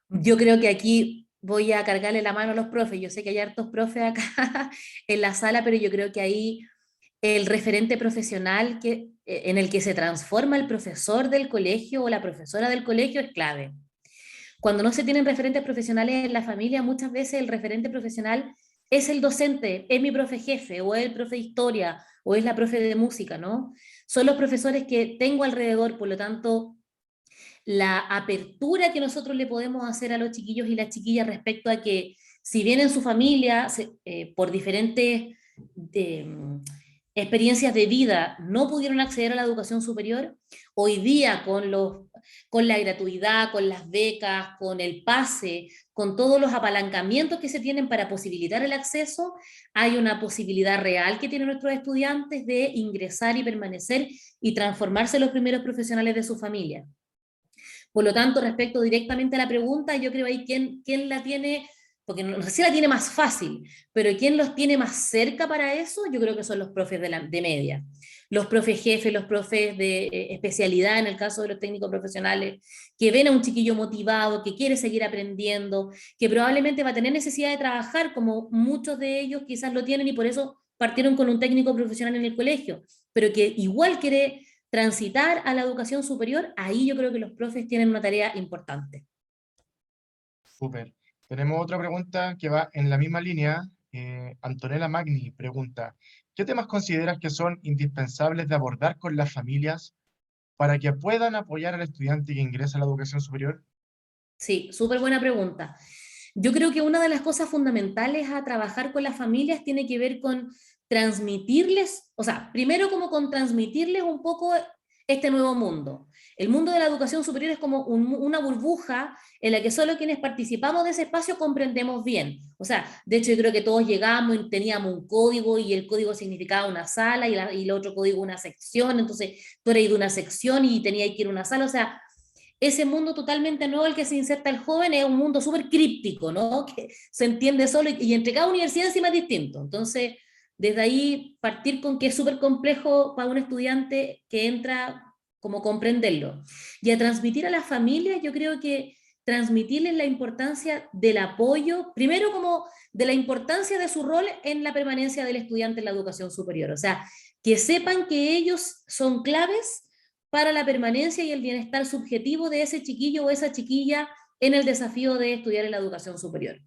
Yo creo que aquí voy a cargarle la mano a los profes. Yo sé que hay hartos profes acá en la sala, pero yo creo que ahí el referente profesional en el que se transforma el profesor del colegio o la profesora del colegio es clave. Cuando no se tienen referentes profesionales en la familia, muchas veces el referente profesional es el docente, es mi profe jefe, o es el profe de historia, o es la profe de música, ¿no? Son los profesores que tengo alrededor, por lo tanto, la apertura que nosotros le podemos hacer a los chiquillos y las chiquillas respecto a que, si bien en su familia, por diferentes experiencias de vida, no pudieron acceder a la educación superior, hoy día con la gratuidad, con las becas, con el pase, con todos los apalancamientos que se tienen para posibilitar el acceso, hay una posibilidad real que tienen nuestros estudiantes de ingresar y permanecer y transformarse en los primeros profesionales de su familia. Por lo tanto, respecto directamente a la pregunta, yo creo ahí quién la tiene, porque no sé si la tiene más fácil, pero quién los tiene más cerca para eso, yo creo que son los profes de media. Los profes jefes, los profes de especialidad, en el caso de los técnicos profesionales, que ven a un chiquillo motivado, que quiere seguir aprendiendo, que probablemente va a tener necesidad de trabajar, como muchos de ellos quizás lo tienen y por eso partieron con un técnico profesional en el colegio, pero que igual quiere transitar a la educación superior. Ahí yo creo que los profes tienen una tarea importante. Súper. Tenemos otra pregunta que va en la misma línea. Antonella Magni pregunta, ¿qué temas consideras que son indispensables de abordar con las familias para que puedan apoyar al estudiante que ingresa a la educación superior? Sí, súper buena pregunta. Yo creo que una de las cosas fundamentales a trabajar con las familias tiene que ver con transmitirles, o sea, primero como con transmitirles un poco este nuevo mundo. El mundo de la educación superior es como una burbuja en la que solo quienes participamos de ese espacio comprendemos bien. O sea, de hecho yo creo que todos llegamos y teníamos un código y el código significaba una sala y el otro código una sección, entonces tú eras de una sección y tenías que ir a una sala, o sea, ese mundo totalmente nuevo al que se inserta el joven es un mundo súper críptico, ¿no? Que se entiende solo y entre cada universidad encima es distinto. Entonces, desde ahí partir con que es súper complejo para un estudiante que entra como comprenderlo. Y a transmitir a las familias, yo creo que transmitirles la importancia del apoyo, primero como de la importancia de su rol en la permanencia del estudiante en la educación superior. O sea, que sepan que ellos son claves para la permanencia y el bienestar subjetivo de ese chiquillo o esa chiquilla en el desafío de estudiar en la educación superior.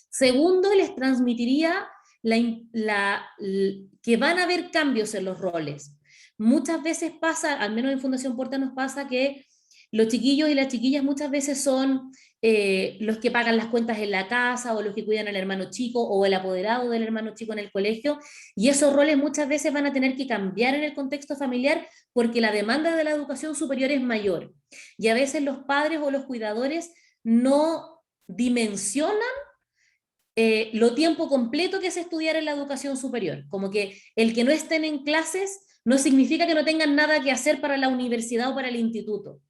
Segundo, les transmitiría que van a haber cambios en los roles. Muchas veces pasa, al menos en Fundación Porta nos pasa que los chiquillos y las chiquillas muchas veces son los que pagan las cuentas en la casa o los que cuidan al hermano chico o el apoderado del hermano chico en el colegio, y esos roles muchas veces van a tener que cambiar en el contexto familiar porque la demanda de la educación superior es mayor y a veces los padres o los cuidadores no dimensionan lo tiempo completo que es estudiar en la educación superior. Como que el que no estén en clases no significa que no tengan nada que hacer para la universidad o para el instituto.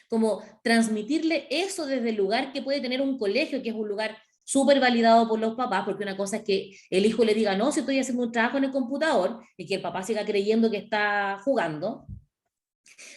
Como transmitirle eso desde el lugar que puede tener un colegio, que es un lugar súper validado por los papás, porque una cosa es que el hijo le diga, no, si estoy haciendo un trabajo en el computador, y que el papá siga creyendo que está jugando,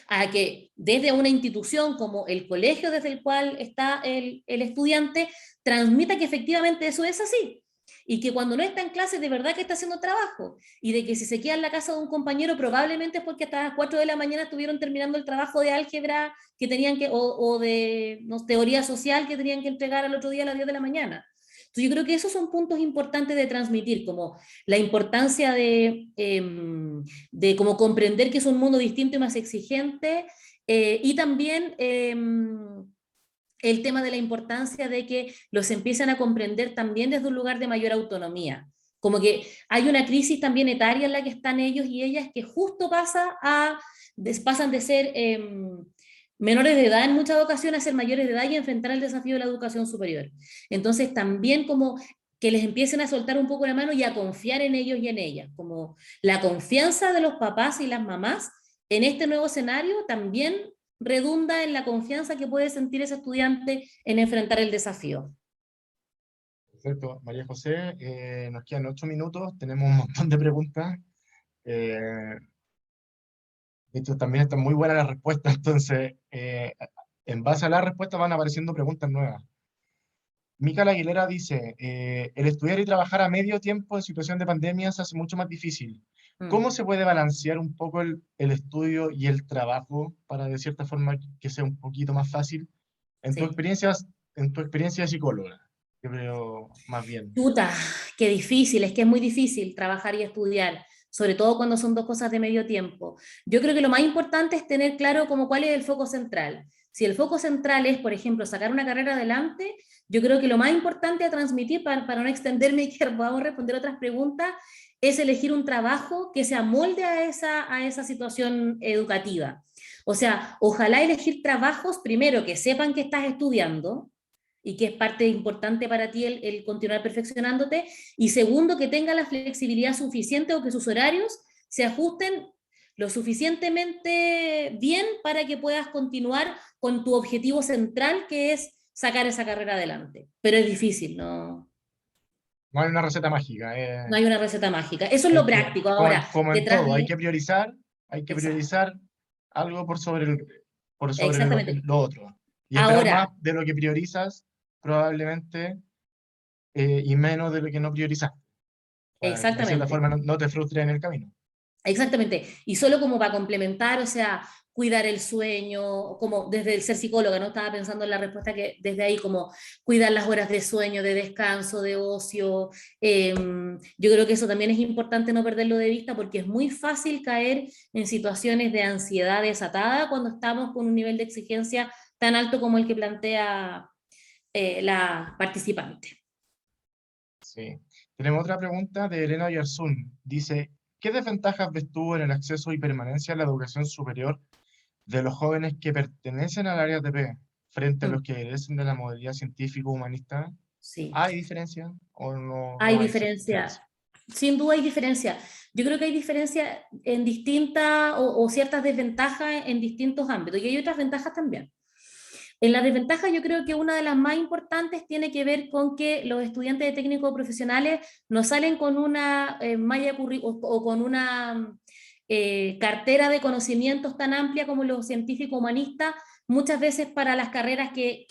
a que desde una institución como el colegio desde el cual está el estudiante, transmita que efectivamente eso es así. Y que cuando no está en clase, de verdad que está haciendo trabajo. Y de que si se queda en la casa de un compañero, probablemente es porque hasta las 4 de la mañana estuvieron terminando el trabajo de álgebra que tenían que, o de no, teoría social que tenían que entregar al otro día a las 10 de la mañana. Entonces yo creo que esos son puntos importantes de transmitir, como la importancia de como comprender que es un mundo distinto y más exigente, y también el tema de la importancia de que los empiezan a comprender también desde un lugar de mayor autonomía. Como que hay una crisis también etaria en la que están ellos y ellas que justo pasan de ser menores de edad en muchas ocasiones a ser mayores de edad y enfrentar el desafío de la educación superior. Entonces también como que les empiecen a soltar un poco la mano y a confiar en ellos y en ellas, como la confianza de los papás y las mamás en este nuevo escenario también redunda en la confianza que puede sentir ese estudiante en enfrentar el desafío. Perfecto, María José, nos quedan 8 minutos, tenemos un montón de preguntas. De hecho, también están muy buenas las respuestas, entonces, en base a las respuestas van apareciendo preguntas nuevas. Micaela Aguilera dice, el estudiar y trabajar a medio tiempo en situación de pandemia se hace mucho más difícil. ¿Cómo se puede balancear un poco el estudio y el trabajo para, de cierta forma, que sea un poquito más fácil? Sí. En tu experiencia de psicóloga, yo creo más bien. Puta, qué difícil, es que es muy difícil trabajar y estudiar, sobre todo cuando son dos cosas de medio tiempo. Yo creo que lo más importante es tener claro como cuál es el foco central. Si el foco central es, por ejemplo, sacar una carrera adelante, yo creo que lo más importante a transmitir, para no extenderme y que podamos responder otras preguntas, es elegir un trabajo que se amolde a esa situación educativa. O sea, ojalá elegir trabajos, primero, que sepan que estás estudiando, y que es parte importante para ti el continuar perfeccionándote, y segundo, que tenga la flexibilidad suficiente o que sus horarios se ajusten lo suficientemente bien para que puedas continuar con tu objetivo central, que es sacar esa carrera adelante. Pero es difícil, no, No hay una receta mágica. no hay una receta mágica. Eso es Hay lo que, práctico. como, Ahora, como en detrás todo, de... hay que Exacto, priorizar algo por sobre exactamente. lo otro. Y esperar más Ahora, de lo que priorizas, probablemente, y menos de lo que no priorizas, para que de cierta exactamente. forma no te frustres en el camino. Exactamente. Y solo como para complementar, o sea, cuidar el sueño, como desde el ser psicóloga, ¿no? Estaba pensando en la respuesta que desde ahí, como cuidar las horas de sueño, de descanso, de ocio. Yo creo que eso también es importante no perderlo de vista porque es muy fácil caer en situaciones de ansiedad desatada cuando estamos con un nivel de exigencia tan alto como el que plantea la participante. Sí. Tenemos otra pregunta de Elena Yarzún. Dice, ¿qué desventajas ves tú en el acceso y permanencia a la educación superior de los jóvenes que pertenecen al área TP frente a Mm, los que egresen de la modalidad científico-humanista? sí. ¿Hay diferencia o Hay no hay diferencia, diferencia? sin duda hay diferencia. Yo creo que hay diferencia en distintas o ciertas desventajas en distintos ámbitos y hay otras ventajas también. En las desventajas yo creo que una de las más importantes tiene que ver con que los estudiantes de técnicos profesionales no salen con una malla o con una cartera de conocimientos tan amplia como los científicos humanistas, muchas veces para las carreras que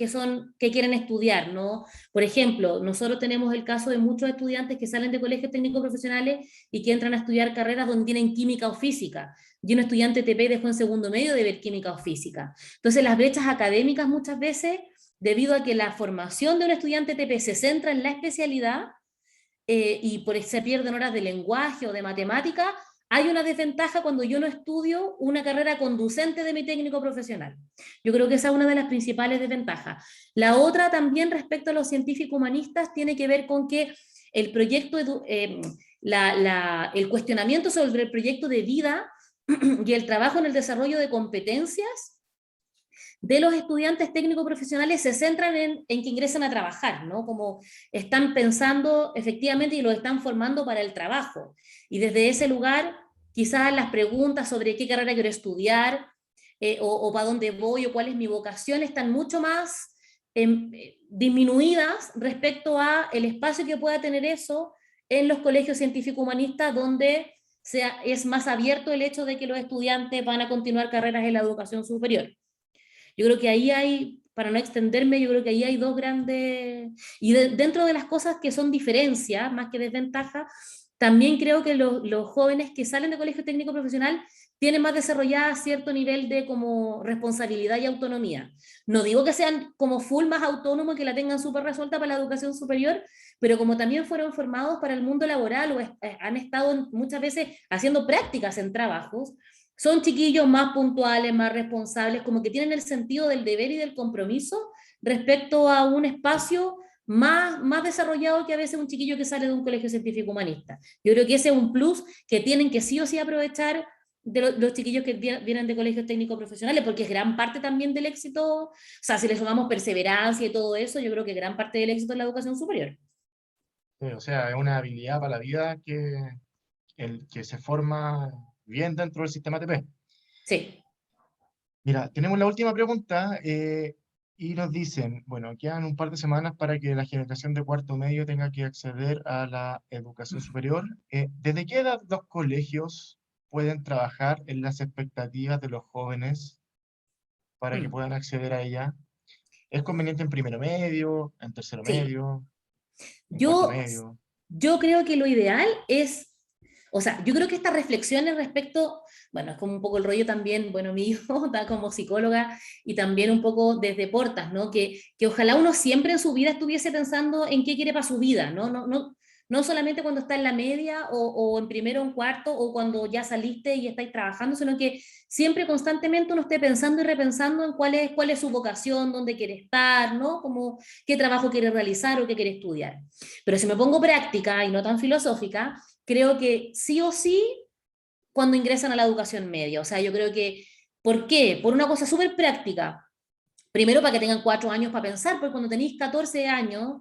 quieren estudiar, ¿no? Por ejemplo, nosotros tenemos el caso de muchos estudiantes que salen de colegios técnicos profesionales y que entran a estudiar carreras donde tienen química o física. Y un estudiante TP dejó en segundo medio de ver química o física. Entonces, las brechas académicas muchas veces, debido a que la formación de un estudiante TP se centra en la especialidad, y por eso se pierden horas de lenguaje o de matemática, hay una desventaja cuando yo no estudio una carrera conducente de mi técnico profesional. Yo creo que esa es una de las principales desventajas. La otra también respecto a los científicos humanistas tiene que ver con que el proyecto, el cuestionamiento sobre el proyecto de vida y el trabajo en el desarrollo de competencias de los estudiantes técnicos profesionales se centran en que ingresen a trabajar, ¿no? Como están pensando efectivamente y los están formando para el trabajo. Y desde ese lugar, quizás las preguntas sobre qué carrera quiero estudiar, o para dónde voy, o cuál es mi vocación, están mucho más disminuidas respecto a el espacio que pueda tener eso en los colegios científicos humanistas, donde es más abierto el hecho de que los estudiantes van a continuar carreras en la educación superior. Yo creo que ahí hay, para no extenderme, yo creo que ahí hay dos grandes, y dentro de las cosas que son diferencias, más que desventajas, también creo que los jóvenes que salen de colegio técnico profesional tienen más desarrollada cierto nivel de como responsabilidad y autonomía. No digo que sean como full más autónomos, que la tengan súper resuelta para la educación superior, pero como también fueron formados para el mundo laboral o han estado muchas veces haciendo prácticas en trabajos, son chiquillos más puntuales, más responsables, como que tienen el sentido del deber y del compromiso respecto a un espacio más desarrollado que a veces un chiquillo que sale de un colegio científico humanista. Yo creo que ese es un plus que tienen que sí o sí aprovechar de los chiquillos que vienen de colegios técnicos profesionales, porque es gran parte también del éxito, o sea, si le sumamos perseverancia y todo eso, yo creo que gran parte del éxito es la educación superior. Sí, o sea, es una habilidad para la vida que se forma bien dentro del sistema ATP. Sí. Mira, tenemos la última pregunta y nos dicen, bueno, quedan un par de semanas para que la generación de cuarto medio tenga que acceder a la educación superior. ¿Desde qué edad los colegios pueden trabajar en las expectativas de los jóvenes para que Mm. puedan acceder a ella? ¿Es conveniente en primero medio, en tercero Sí. medio, en cuarto Yo, medio? yo creo que lo ideal es, o sea, yo creo que estas reflexiones respecto, bueno, es como un poco el rollo también, bueno, mi hijo está como psicóloga y también un poco desde Portas, ¿no? Que ojalá uno siempre en su vida estuviese pensando en qué quiere para su vida, ¿no? No solamente cuando está en la media o en primero o en cuarto o cuando ya saliste y estáis trabajando, sino que siempre constantemente uno esté pensando y repensando en cuál es su vocación, dónde quiere estar, ¿no? Como qué trabajo quiere realizar o qué quiere estudiar. Pero si me pongo práctica y no tan filosófica, creo que sí o sí cuando ingresan a la educación media. O sea, yo creo que, ¿por qué? Por una cosa súper práctica. Primero, para que tengan 4 años para pensar, porque cuando tenéis 14 años,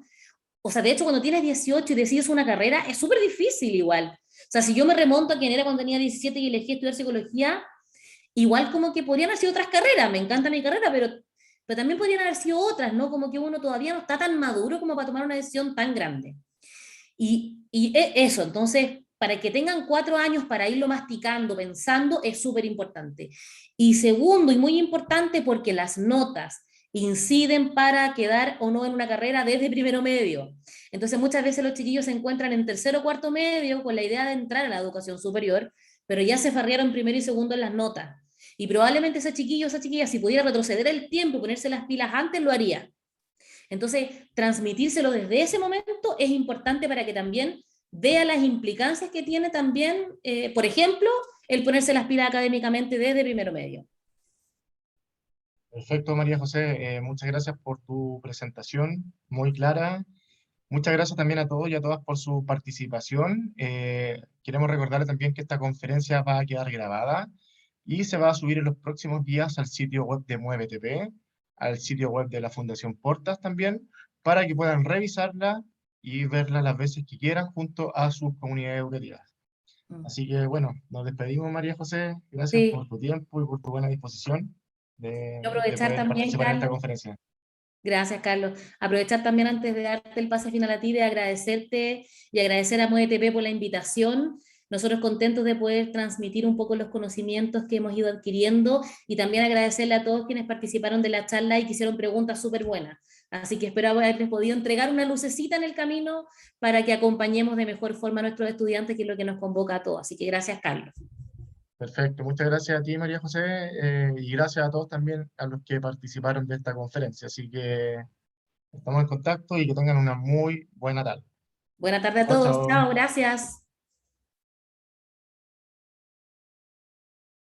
o sea, de hecho, cuando tienes 18 y decides una carrera, es súper difícil igual. O sea, si yo me remonto a quién era cuando tenía 17 y elegí estudiar psicología, igual como que podrían haber sido otras carreras, me encanta mi carrera, pero también podrían haber sido otras, ¿no? Como que uno todavía no está tan maduro como para tomar una decisión tan grande. Y eso, entonces, para que tengan 4 años para irlo masticando, pensando, es súper importante. Y segundo, y muy importante, porque las notas inciden para quedar o no en una carrera desde primero medio. Entonces, muchas veces los chiquillos se encuentran en tercero o cuarto medio con la idea de entrar a la educación superior, pero ya se farrearon primero y segundo en las notas. Y probablemente ese chiquillo o esa chiquilla, si pudiera retroceder el tiempo y ponerse las pilas antes, lo haría. Entonces, transmitírselo desde ese momento es importante para que también vea las implicancias que tiene también, por ejemplo, el ponerse las pilas académicamente desde primero medio. Perfecto, María José. Muchas gracias por tu presentación, muy clara. Muchas gracias también a todos y a todas por su participación. Queremos recordarles también que esta conferencia va a quedar grabada y se va a subir en los próximos días al sitio web de MuéveTP, al sitio web de la Fundación Portas también, para que puedan revisarla y verla las veces que quieran junto a sus comunidades educativas. Así que bueno, nos despedimos, María José. Gracias por Sí, tu tiempo y por tu buena disposición quiero de aprovechar poder también, participar en esta Carlos. conferencia. Gracias, Carlos. Aprovechar también antes de darte el pase final a ti, de agradecerte y agradecer a MueveTP por la invitación. Nosotros contentos de poder transmitir un poco los conocimientos que hemos ido adquiriendo y también agradecerle a todos quienes participaron de la charla y que hicieron preguntas súper buenas. Así que espero haberles podido entregar una lucecita en el camino para que acompañemos de mejor forma a nuestros estudiantes, que es lo que nos convoca a todos. Así que gracias, Carlos. Perfecto, muchas gracias a ti, María José, y gracias a todos también a los que participaron de esta conferencia. Así que estamos en contacto y que tengan una muy buena tarde. Buena tarde a Chao, todos. chao. Chao, gracias.